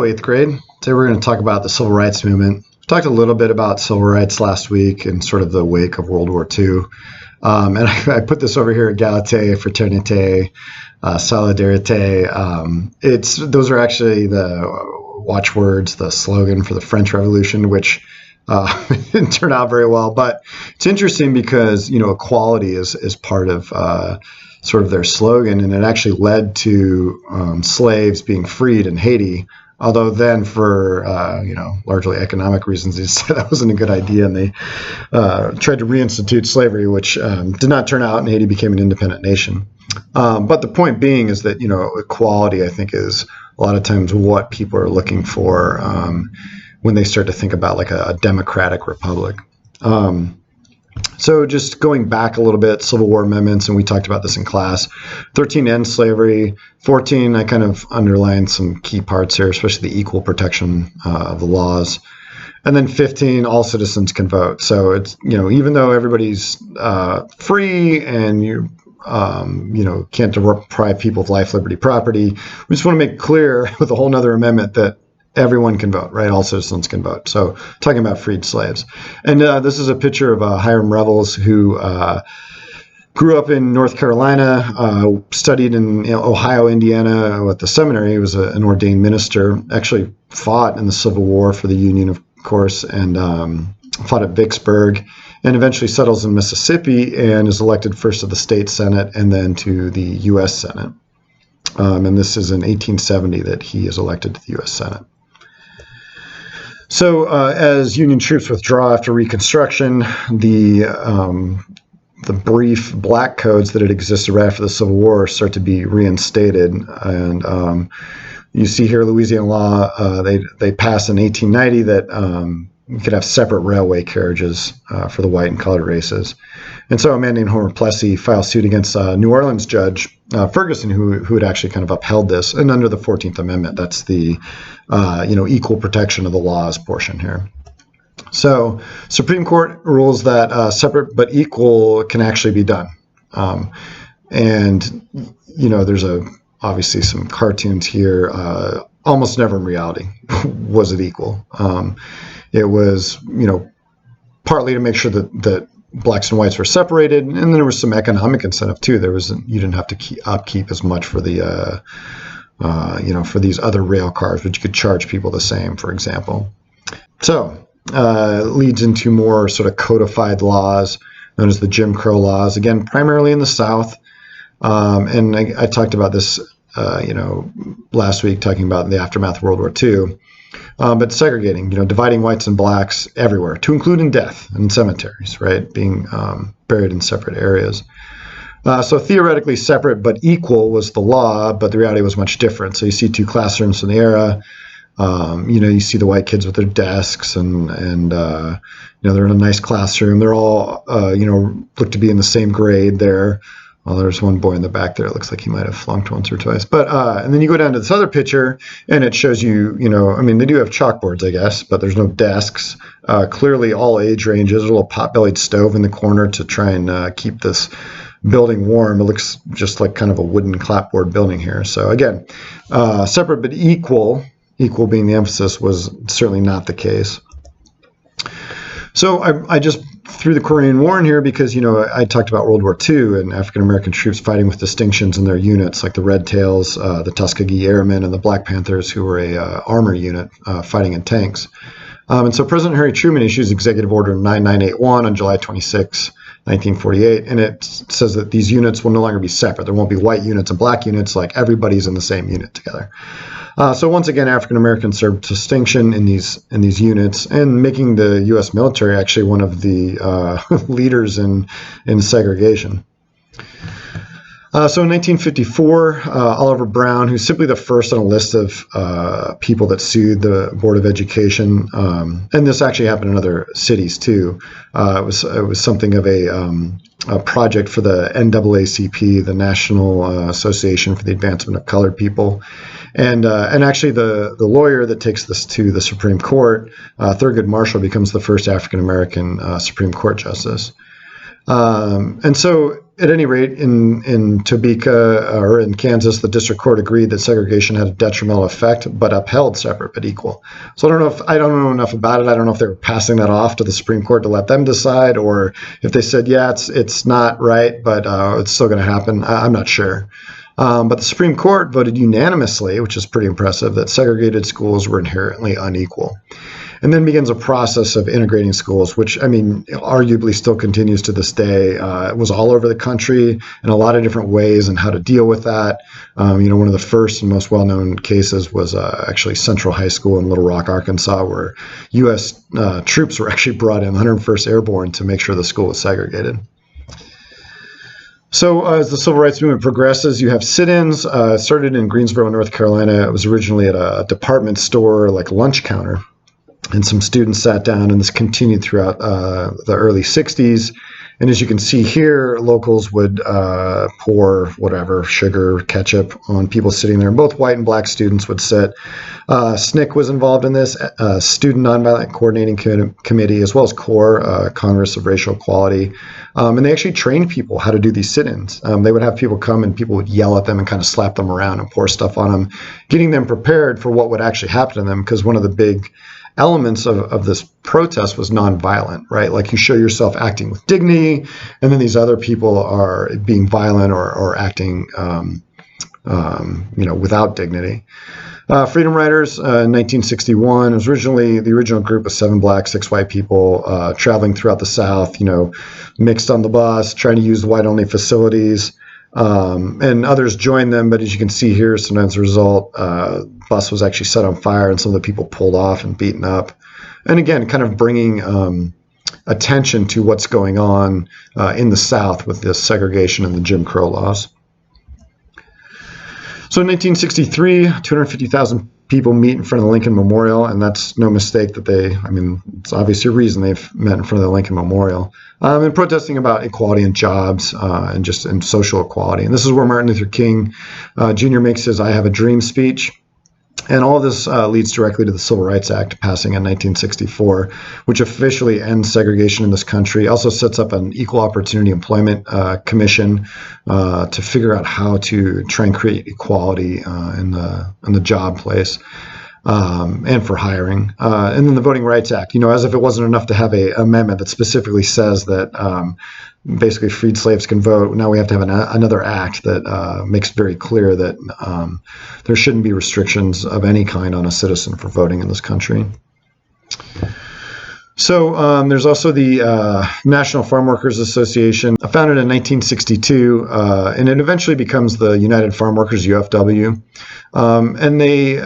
8th grade. Today we're going to talk about the Civil Rights Movement. We talked a little bit about civil rights last week in sort of the wake of World War II. And I put this over here, Égalité, Fraternité, Solidarité. Those are actually the watchwords, the slogan for the French Revolution, which didn't turn out very well. But it's interesting because, equality is part of sort of their slogan, and it actually led to slaves being freed in Haiti. Although then, for largely economic reasons, they said that wasn't a good idea, and they tried to reinstitute slavery, which did not turn out, and Haiti became an independent nation. But the point being is that equality, I think, is a lot of times what people are looking for when they start to think about like a democratic republic. So just going back a little bit, Civil War amendments, and we talked about this in class. 13, end slavery. 14, I kind of underlined some key parts here, especially the equal protection of the laws. And then 15, all citizens can vote. So it's, even though everybody's free and you can't deprive people of life, liberty, property, we just want to make clear with a whole nother amendment that everyone can vote, right? All citizens can vote. So talking about freed slaves. And this is a picture of Hiram Revels, who grew up in North Carolina, studied in Ohio, Indiana at the seminary. He was an ordained minister, actually fought in the Civil War for the Union, of course, and fought at Vicksburg, and eventually settles in Mississippi and is elected first to the state Senate and then to the U.S. Senate. And this is in 1870 that he is elected to the U.S. Senate. So as Union troops withdraw after Reconstruction, the brief black codes that had existed right after the Civil War start to be reinstated. And you see here Louisiana law, they passed in 1890 that you could have separate railway carriages for the white and colored races. And so a man named Homer Plessy filed suit against New Orleans judge Ferguson, who had actually kind of upheld this. And under the 14th Amendment, that's the equal protection of the laws portion here. So Supreme Court rules that separate but equal can actually be done. And there's obviously some cartoons here. Almost never in reality was it equal. It was, partly to make sure that blacks and whites were separated, and then there was some economic incentive too. You didn't have to upkeep as much for the, for these other rail cars, but you could charge people the same, for example. So leads into more sort of codified laws known as the Jim Crow laws. Again, primarily in the South, and I talked about this, last week, talking about the aftermath of World War II. But segregating, dividing whites and blacks everywhere, to include in death and cemeteries, right? Being buried in separate areas. So theoretically separate but equal was the law, but the reality was much different. So you see two classrooms in the era. You see the white kids with their desks and they're in a nice classroom. They're all, look to be in the same grade there. Well, there's one boy in the back there. It looks like he might have flunked once or twice. But and then you go down to this other picture, and it shows you, they do have chalkboards, I guess, but there's no desks. Clearly, all age ranges. There's a little pot-bellied stove in the corner to try and keep this building warm. It looks just like kind of a wooden clapboard building here. So again, separate but equal being the emphasis, was certainly not the case. So I just threw the Korean War in here because, I talked about World War II and African-American troops fighting with distinctions in their units, like the Red Tails, the Tuskegee Airmen, and the Black Panthers, who were a armor unit fighting in tanks. And so President Harry Truman issues Executive Order 9981 on July 26, 1948, and it says that these units will no longer be separate. There won't be white units and black units, like everybody's in the same unit together. So once again, African Americans served distinction in these units, and making the U.S. military actually one of the leaders in segregation. So in 1954, Oliver Brown, who's simply the first on a list of people that sued the Board of Education, and this actually happened in other cities too. It was something of a project for the NAACP, the National Association for the Advancement of Colored People. And actually the lawyer that takes this to the Supreme Court, Thurgood Marshall, becomes the first African-American Supreme Court justice. And so at any rate, in Topeka or in Kansas, the district court agreed that segregation had a detrimental effect, but upheld separate but equal. So I don't know enough about it. I don't know if they were passing that off to the Supreme Court to let them decide, or if they said, yeah, it's not right, but it's still going to happen. I'm not sure. But the Supreme Court voted unanimously, which is pretty impressive, that segregated schools were inherently unequal. And then begins a process of integrating schools, which, I mean, arguably still continues to this day. It was all over the country in a lot of different ways and how to deal with that. One of the first and most well-known cases was actually Central High School in Little Rock, Arkansas, where U.S. Troops were actually brought in, 101st Airborne, to make sure the school was segregated. So as the civil rights movement progresses, you have sit-ins. It started in Greensboro, North Carolina. It was originally at a department store, like lunch counter. And some students sat down, and this continued throughout the early 60s. And as you can see here, locals would pour whatever, sugar, ketchup on people sitting there. Both white and black students would sit. SNCC was involved in this, Student Nonviolent Coordinating Committee, as well as CORE, Congress of Racial Equality. And they actually trained people how to do these sit-ins. They would have people come, and people would yell at them and kind of slap them around and pour stuff on them, getting them prepared for what would actually happen to them, because one of the big elements of this protest was nonviolent, right? Like, you show yourself acting with dignity, and then these other people are being violent or acting, without dignity. Freedom Riders in 1961 was originally the original group of 7 black, 6 white people traveling throughout the South, mixed on the bus, trying to use white-only facilities. And others joined them, but as you can see here, sometimes as a result, bus was actually set on fire and some of the people pulled off and beaten up. And again, kind of bringing attention to what's going on in the South with this segregation and the Jim Crow laws. So in 1963, 250,000 people meet in front of the Lincoln Memorial, and that's no mistake that it's obviously a reason they've met in front of the Lincoln Memorial, and protesting about equality in jobs and social equality. And this is where Martin Luther King Jr. makes his "I Have a Dream" speech. And all of this leads directly to the Civil Rights Act passing in 1964, which officially ends segregation in this country. Also sets up an Equal Opportunity Employment Commission to figure out how to try and create equality in the job place and for hiring. And then the Voting Rights Act, as if it wasn't enough to have an amendment that specifically says that basically freed slaves can vote. Now we have to have another act that makes very clear that there shouldn't be restrictions of any kind on a citizen for voting in this country. So there's also the National Farm Workers Association, founded in 1962, and it eventually becomes the United Farm Workers, UFW. And they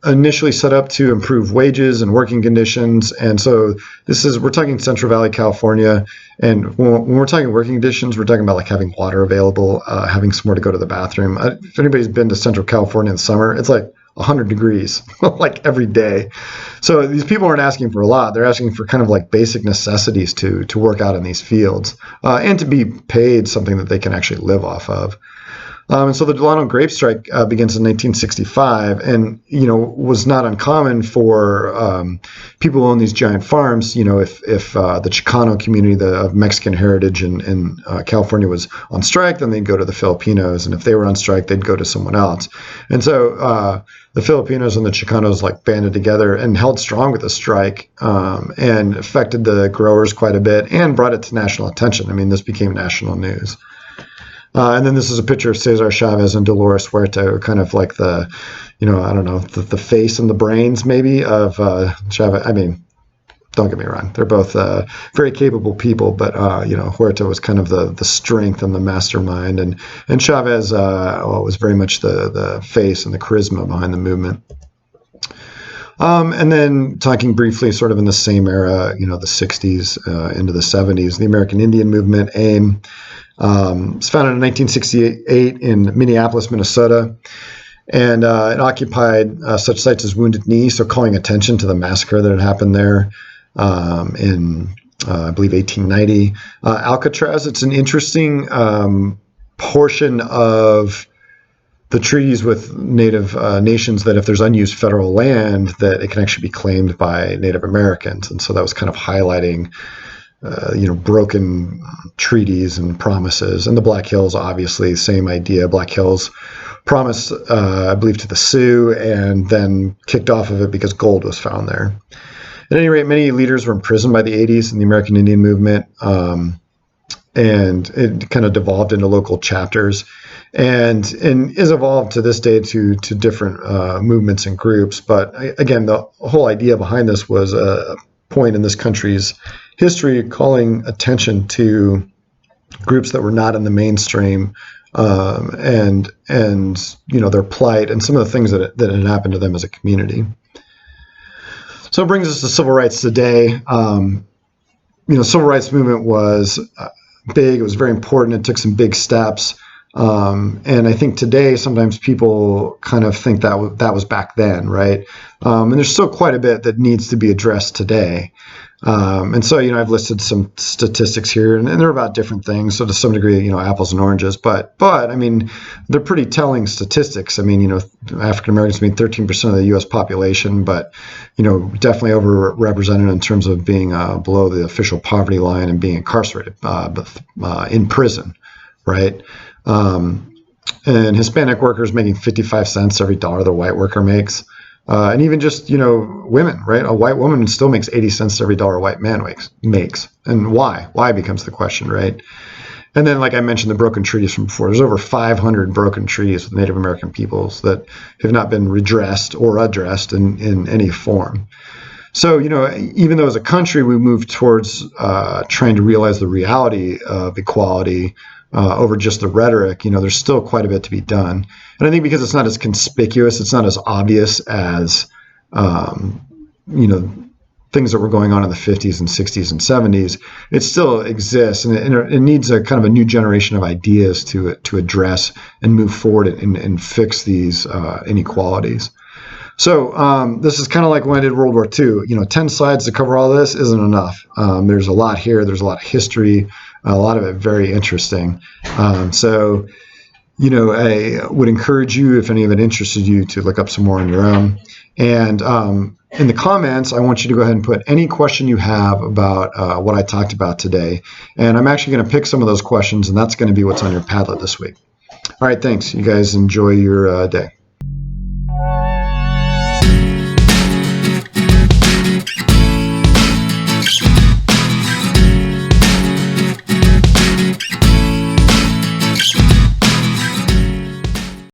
initially set up to improve wages and working conditions. And so we're talking Central Valley, California. And when we're talking working conditions, we're talking about like having water available, having somewhere to go to the bathroom. If anybody's been to Central California in the summer, it's like 100 degrees, like every day. So these people aren't asking for a lot. They're asking for kind of like basic necessities to work out in these fields and to be paid something that they can actually live off of. And so the Delano Grape Strike begins in 1965, and was not uncommon for people who own these giant farms. If the Chicano community of Mexican heritage in California was on strike, then they'd go to the Filipinos, and if they were on strike, they'd go to someone else. And so the Filipinos and the Chicanos banded together and held strong with the strike, and affected the growers quite a bit and brought it to national attention. I mean, this became national news. And then this is a picture of Cesar Chavez and Dolores Huerta, kind of like the face and the brains maybe of Chavez. I mean, don't get me wrong, they're both very capable people, but Huerta was kind of the strength and the mastermind, and Chavez was very much the face and the charisma behind the movement. And then talking briefly, sort of in the same era, the 60s into the 70s, the American Indian Movement, AIM. It was founded in 1968 in Minneapolis, Minnesota, and it occupied such sites as Wounded Knee, so calling attention to the massacre that had happened there in, I believe, 1890. Alcatraz, it's an interesting portion of the treaties with Native nations that if there's unused federal land, that it can actually be claimed by Native Americans, and so that was kind of highlighting broken treaties and promises. And the Black Hills, obviously, same idea. Black Hills promised, I believe, to the Sioux, and then kicked off of it because gold was found there. At any rate, many leaders were imprisoned by the 80s in the American Indian movement, and it kind of devolved into local chapters, and is evolved to this day to different movements and groups. But again, the whole idea behind this was a point in this country's history calling attention to groups that were not in the mainstream, and their plight and some of the things that had happened to them as a community. So it brings us to civil rights today. Civil rights movement was big. It was very important. It took some big steps. And I think today sometimes people kind of think that was back then, right? And there's still quite a bit that needs to be addressed today. And so, I've listed some statistics here, and they're about different things. So to some degree, apples and oranges, but I mean, they're pretty telling statistics. I mean, African Americans mean 13% of the U.S. population, but, definitely overrepresented in terms of being below the official poverty line and being incarcerated, in prison, right? And Hispanic workers making 55 cents every dollar the white worker makes. And even just, women, right? A white woman still makes 80 cents every dollar a white man makes. And why? Why becomes the question, right? And then, like I mentioned, the broken treaties from before. There's over 500 broken treaties with Native American peoples that have not been redressed or addressed in any form. So, even though as a country we move towards trying to realize the reality of equality over just the rhetoric, there's still quite a bit to be done. And I think because it's not as conspicuous, it's not as obvious as, things that were going on in the 50s and 60s and 70s, it still exists. And it needs a kind of a new generation of ideas to address and move forward and fix these inequalities. So this is kind of like when I did World War II. 10 slides to cover all this isn't enough. There's a lot here. There's a lot of history, a lot of it very interesting. So I would encourage you, if any of it interested you, to look up some more on your own. And in the comments, I want you to go ahead and put any question you have about what I talked about today. And I'm actually going to pick some of those questions, and that's going to be what's on your Padlet this week. All right, thanks. You guys enjoy your day.